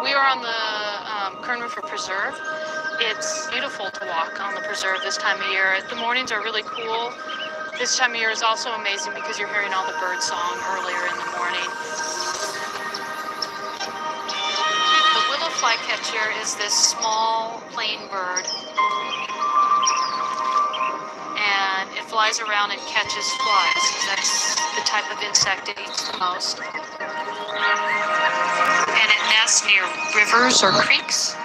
We are on the Kern River Preserve. It's beautiful to walk on the preserve this time of year. The mornings are really cool. This time of year is also amazing because you're hearing all the bird song earlier in the morning. The willow flycatcher is this small plain bird, and it flies around and catches flies. That's the type of insect it eats the most. And it nests near rivers or creeks.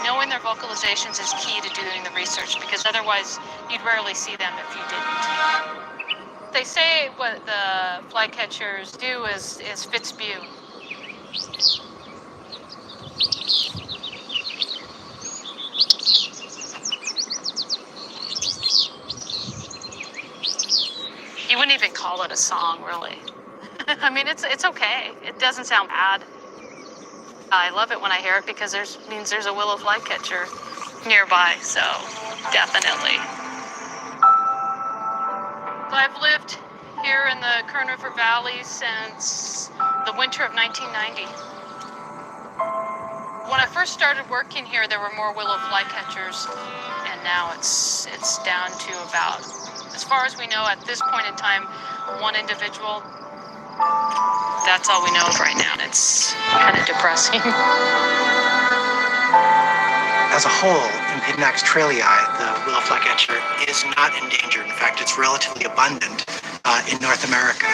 Knowing their vocalizations is key to doing the research, because otherwise you'd rarely see them if you didn't. They say what the flycatchers do is Fitzview. You wouldn't even call it a song, really. I mean, it's okay. It doesn't sound bad. I love it when I hear it because it means there's a willow flycatcher nearby, so definitely. So I've lived here in the Kern River Valley since the winter of 1990. When I first started working here, there were more willow flycatchers, and now it's down to about, as far as we know at this point in time, one individual. That's all we know of right now. It's kind of depressing. As a whole, in Australia, the willow flycatcher is not endangered. In fact, it's relatively abundant in North America.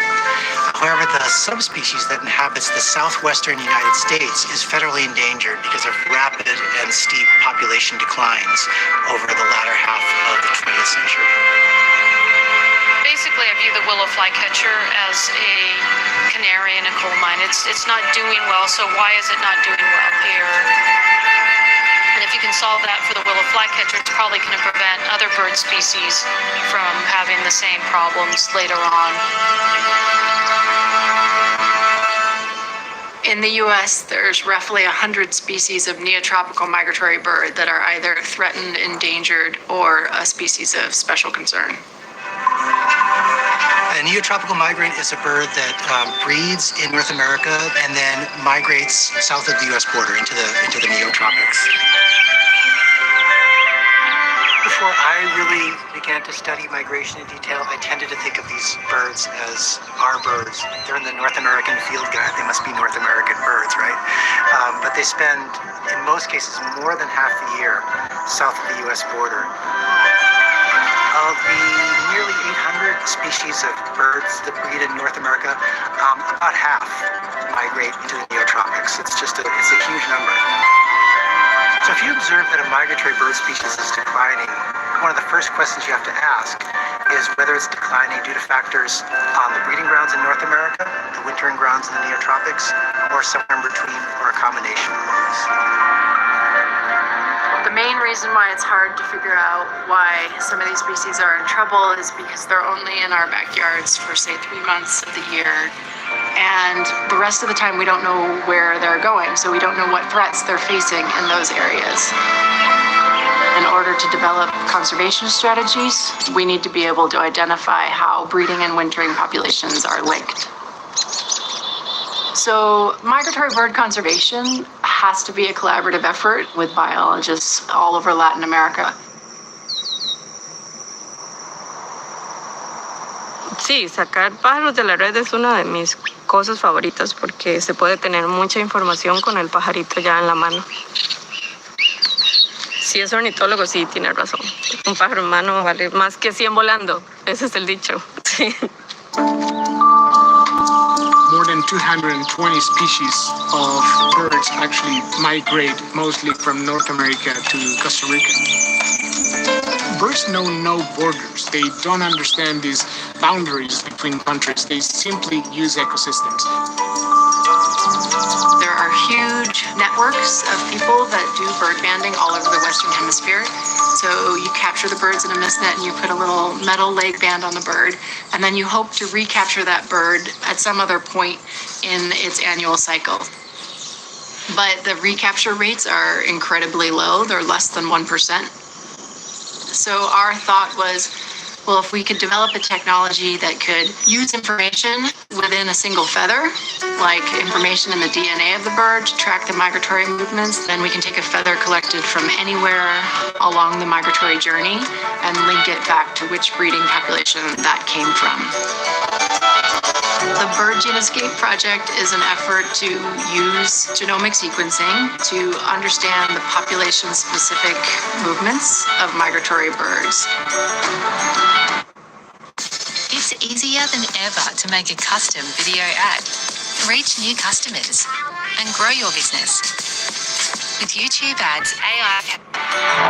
However, the subspecies that inhabits the southwestern United States is federally endangered because of rapid and steep population declines over the latter half of the 20th century. Basically, I view the willow flycatcher as a canary in a coal mine. It's not doing well, so why is it not doing well here? And if you can solve that for the willow flycatcher, it's probably going to prevent other bird species from having the same problems later on. In the U.S., there's roughly 100 species of neotropical migratory bird that are either threatened, endangered, or a species of special concern. A neotropical migrant is a bird that breeds in North America and then migrates south of the U.S. border into the neotropics. Before I really began to study migration in detail, I tended to think of these birds as our birds. They're in the North American field guide. They must be North American birds, right? But they spend, in most cases, more than half the year south of the U.S. border. Of the nearly 800 species of birds that breed in North America, about half migrate into the neotropics. It's a huge number. So if you observe that a migratory bird species is declining, one of the first questions you have to ask is whether it's declining due to factors on the breeding grounds in North America, the wintering grounds in the neotropics, or somewhere in between, or a combination of those. The main reason why it's hard to figure out why some of these species are in trouble is because they're only in our backyards for, say, 3 months of the year. And the rest of the time, we don't know where they're going, so we don't know what threats they're facing in those areas. In order to develop conservation strategies, we need to be able to identify how breeding and wintering populations are linked. So migratory bird conservation has to be a collaborative effort with biologists all over Latin America. Sí, sacar pájaros de la red es una de mis cosas favoritas porque se puede tener mucha información con el pajarito ya en la mano. Si es ornitólogo, sí, tiene razón. Un pájaro en mano vale más que 100 volando. Ese es el dicho. Sí. More than 220 species of birds actually migrate mostly from North America to Costa Rica. Birds know no borders. They don't understand these boundaries between countries. They simply use ecosystems. There are huge networks of people that do bird banding all over the Western Hemisphere. So you capture the birds in a mist net and you put a little metal leg band on the bird, and then you hope to recapture that bird at some other point in its annual cycle. But the recapture rates are incredibly low. They're less than 1%. So our thought was, Well, if we could develop a technology that could use information within a single feather, like information in the DNA of the bird to track the migratory movements, then we can take a feather collected from anywhere along the migratory journey and link it back to which breeding population that came from. The Bird Genoscape project is an effort to use genomic sequencing to understand the population-specific movements of migratory birds. It's easier than ever to make a custom video ad, reach new customers, and grow your business. With YouTube ads, AI can...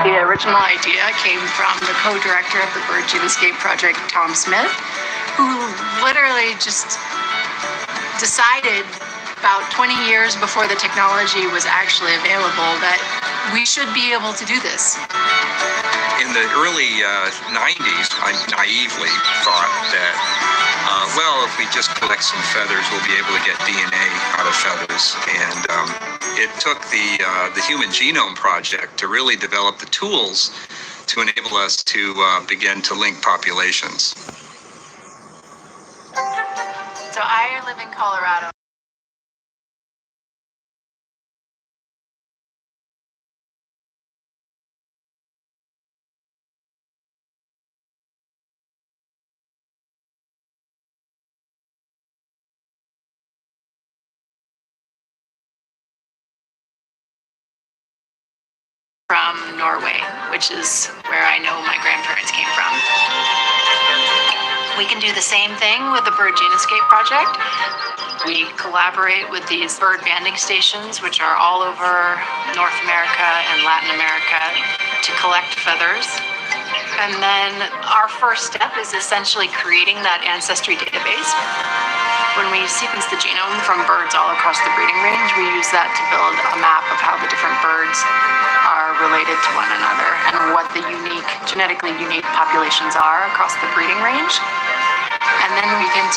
The original idea came from the co-director of the Bird Genoscape project, Tom Smith, who literally just decided about 20 years before the technology was actually available that we should be able to do this. In the early 90s, I naively thought that, well, if we just collect some feathers, we'll be able to get DNA out of feathers. And it took the Human Genome Project to really develop the tools to enable us to begin to link populations. So I live in Colorado. From Norway, which is where I know my grandparents came from. We can do the same thing with the Bird Genoscape project. We collaborate with these bird banding stations, which are all over North America and Latin America, to collect feathers. And then our first step is essentially creating that ancestry database. When we sequence the genome from birds all across the breeding range, we use that to build a map of how the different birds are related to one another and what the genetically unique populations are across the breeding range. And then we can